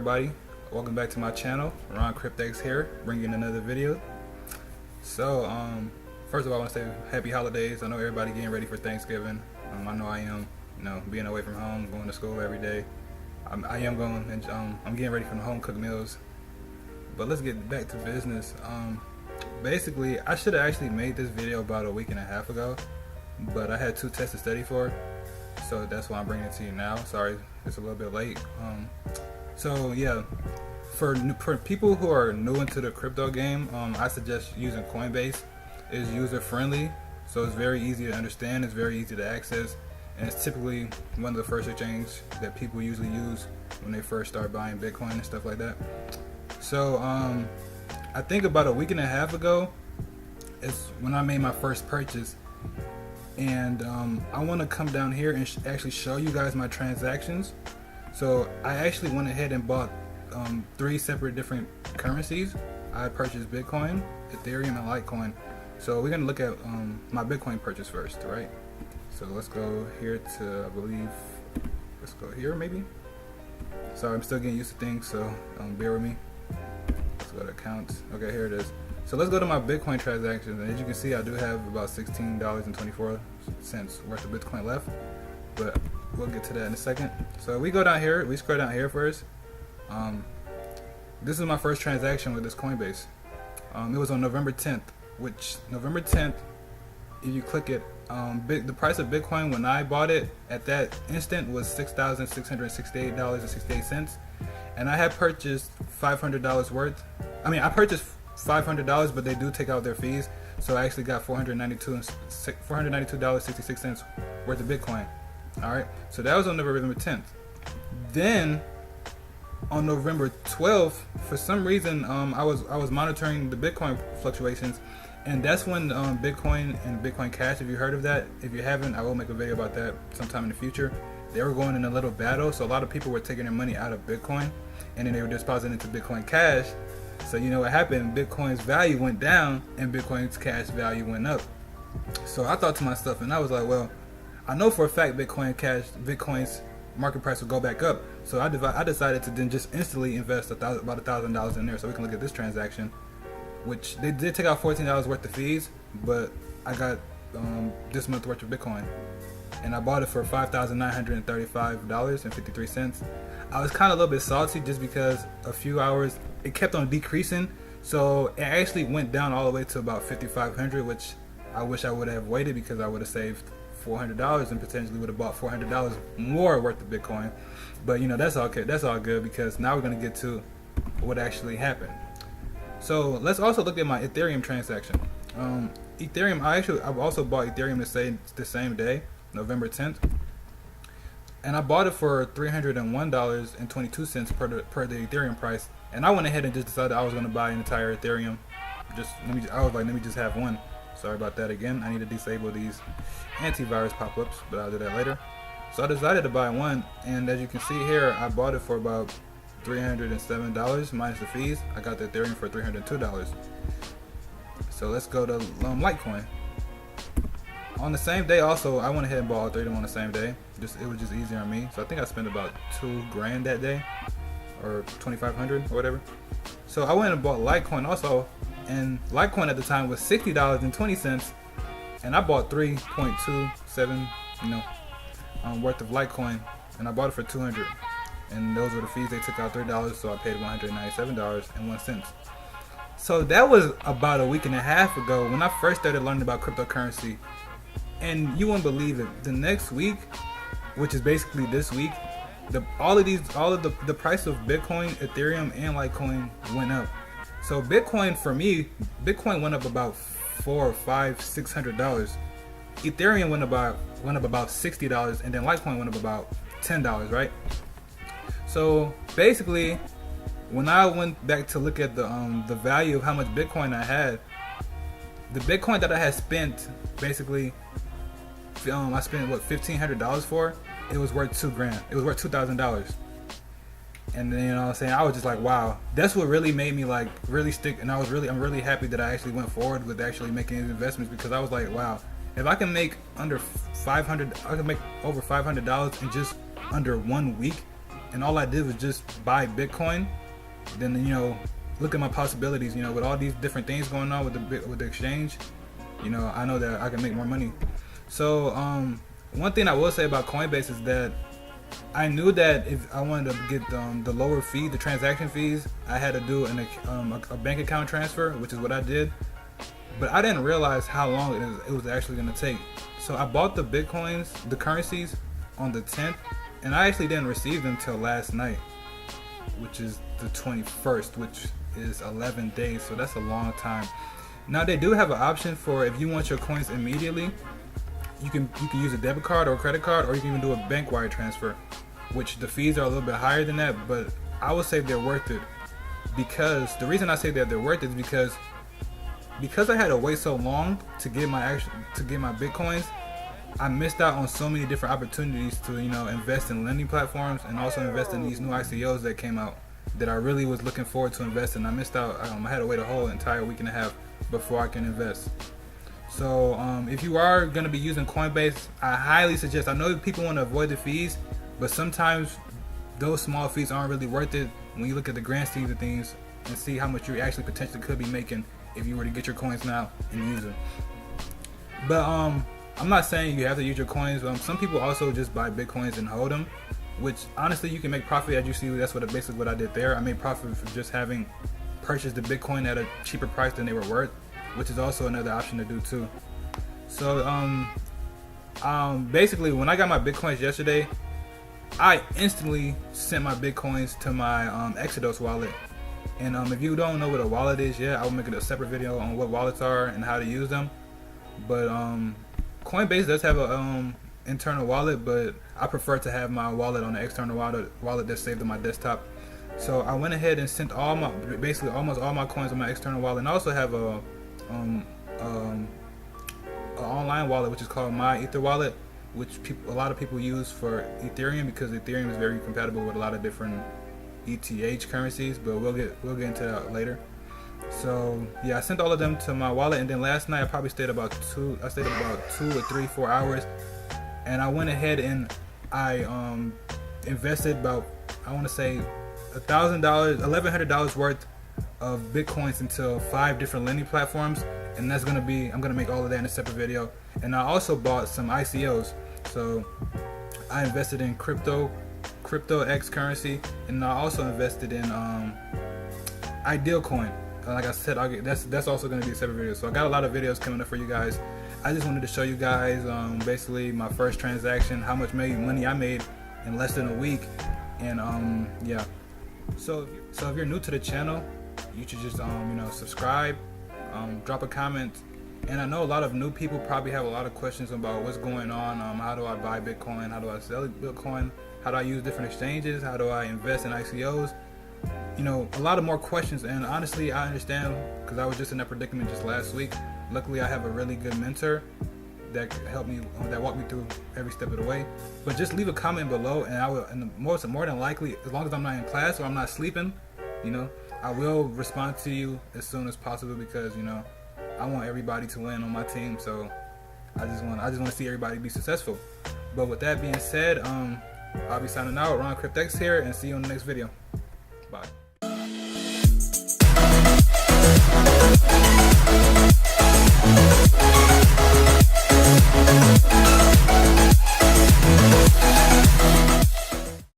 everybody? Welcome back to my channel. Ron Cryptex here, bringing another video. So, first of all, I want to say happy holidays. I know everybody getting ready for Thanksgiving. I know I am. Being away from home, going to school every day. I am going, and I'm getting ready for the home cooked meals. But let's get back to business. Basically, I should have actually made this video about a week and a half ago, but I had two tests to study for, so that's why I'm bringing it to you now. Sorry, it's a little bit late. So yeah, for people who are new into the crypto game, I suggest using Coinbase. It's user friendly, so it's very easy to understand. It's very easy to access, and it's typically one of the first exchanges that people usually use when they first start buying Bitcoin and stuff like that. So I think about a week and a half ago is when I made my first purchase, and I want to come down here and actually show you guys my transactions. So I actually went ahead and bought 3 separate different currencies. I purchased Bitcoin, Ethereum, and Litecoin. So we're gonna look at my Bitcoin purchase first, right? So let's go here to, I believe, let's go here maybe. Sorry, I'm still getting used to things, so bear with me. Let's go to accounts. Okay, here it is. So let's go to my Bitcoin transactions, and as you can see, I do have about $16.24 worth of Bitcoin left, but we'll get to that in a second. So we go down here, we scroll down here first. This is my first transaction with this Coinbase. It was on November 10th, which November 10th, if you click it, the price of Bitcoin when I bought it at that instant was $6,668.68, and I had purchased $500 worth. I purchased $500, but they do take out their fees, so I actually got $492.66 worth of Bitcoin. Alright, so that was on November 10th. Then on November 12th, for some reason, I was monitoring the Bitcoin fluctuations, and that's when Bitcoin and Bitcoin Cash, if you heard of that, if you haven't, I will make a video about that sometime in the future. They were going in a little battle, so a lot of people were taking their money out of Bitcoin, and then they were depositing into Bitcoin Cash. So you know what happened? Bitcoin's value went down, and Bitcoin's Cash value went up. So I thought to myself, and I was like, well, I know for a fact Bitcoin's market price will go back up. So I decided to then just instantly invest about $1,000 in there. So we can look at this transaction, which they did take out $14 worth of fees, but I got this month worth of Bitcoin, and I bought it for $5,935.53. I was kind of a little bit salty just because a few hours it kept on decreasing, so it actually went down all the way to about 5,500, which I wish I would have waited, because I would have saved $400 and potentially would have bought $400 more worth of Bitcoin. But that's okay. That's all good, because now we're gonna get to what actually happened. So let's also look at my Ethereum transaction. Ethereum, I've also bought Ethereum the same day, November 10th, and I bought it for $301.22 per the Ethereum price. And I went ahead and just decided I was gonna buy an entire Ethereum. I was like, let me just have one. Sorry about that again. I need to disable these antivirus pop-ups, but I'll do that later. So I decided to buy one, and as you can see here, I bought it for about $307 minus the fees. I got the Ethereum for $302. So let's go to Litecoin. On the same day also, I went ahead and bought all 3 of them on the same day. It was just easier on me. So I think I spent about $2,000 that day, or $2,500 or whatever. So I went and bought Litecoin also, and Litecoin at the time was $60.20, and I bought 3.27 worth of Litecoin, and I bought it for $200, and those were the fees. They took out $3, so I paid $197.01. So that was about a week and a half ago when I first started learning about cryptocurrency, and you won't believe it, the next week, which is basically this week, the price of Bitcoin, Ethereum, and Litecoin went up. So Bitcoin, for me, Bitcoin went up about $400, $500, $600. Ethereum went up about $60, and then Litecoin went up about $10, right? So basically, when I went back to look at the value of how much Bitcoin I had, the Bitcoin that I had spent, basically, I spent $1,500 for. It was worth $2,000. It was worth $2,000. And then I was just like, wow, that's what really made me like really stick. And I'm really happy that I actually went forward with actually making these investments, because I was like, wow, if I can make under 500, I can make over $500 in just under 1 week, and all I did was just buy Bitcoin. Then look at my possibilities. With all these different things going on with the exchange, I know that I can make more money. So one thing I will say about Coinbase is that I knew that if I wanted to get the lower fee, the transaction fees, I had to do a bank account transfer, which is what I did. But I didn't realize how long it was actually going to take. So I bought the Bitcoins, the currencies, on the 10th, and I actually didn't receive them till last night, which is the 21st, which is 11 days. So that's a long time. Now they do have an option for if you want your coins immediately. You can use a debit card or a credit card, or you can even do a bank wire transfer, which the fees are a little bit higher than that, but I would say they're worth it. Because the reason I say that they're worth it is because I had to wait so long to get my Bitcoins. I missed out on so many different opportunities to invest in lending platforms and also invest in these new ICOs that came out that I really was looking forward to invest in. I missed out. I had to wait a whole entire week and a half before I can invest. So if you are going to be using Coinbase, I highly suggest. I know people want to avoid the fees, but sometimes those small fees aren't really worth it when you look at the grand scheme of things and see how much you actually potentially could be making if you were to get your coins now and use them. But I'm not saying you have to use your coins. Some people also just buy Bitcoins and hold them, which honestly you can make profit. As you see, that's basically what I did there. I made profit for just having purchased the Bitcoin at a cheaper price than they were worth, which is also another option to do too. So basically when I got my Bitcoins yesterday, I instantly sent my Bitcoins to my Exodus wallet. And if you don't know what a wallet is yet, I will make a separate video on what wallets are and how to use them. But Coinbase does have a internal wallet, but I prefer to have my wallet on the external wallet that's saved on my desktop. So I went ahead and sent basically almost all my coins on my external wallet, and I also have a online wallet which is called My Ether Wallet, which a lot of people use for Ethereum because Ethereum is very compatible with a lot of different ETH currencies, but we'll get into that later. So yeah, I sent all of them to my wallet, and then last night I probably stayed about 2 or 3, 4 hours, and I went ahead and I invested about, I want to say $1,100 worth of Bitcoins into 5 different lending platforms, and I'm gonna make all of that in a separate video. And I also bought some ICOs. So I invested in crypto X currency, and I also invested in Ideal Coin. Like I said, that's also going to be a separate video. So I got a lot of videos coming up for you guys. I just wanted to show you guys basically my first transaction, how much money I made in less than a week, and yeah. So if you're new to the channel, you should just subscribe, drop a comment. And I know a lot of new people probably have a lot of questions about what's going on. How do I buy Bitcoin? How do I sell Bitcoin? How do I use different exchanges? How do I invest in ICOs? A lot of more questions. And honestly, I understand because I was just in that predicament just last week. Luckily, I have a really good mentor that helped me, that walked me through every step of the way. But just leave a comment below, and I will. And more than likely, as long as I'm not in class or I'm not sleeping, I will respond to you as soon as possible because I want everybody to win on my team, so I just want to see everybody be successful. But with that being said, I'll be signing out. Ron CryptX here, and see you on the next video. Bye.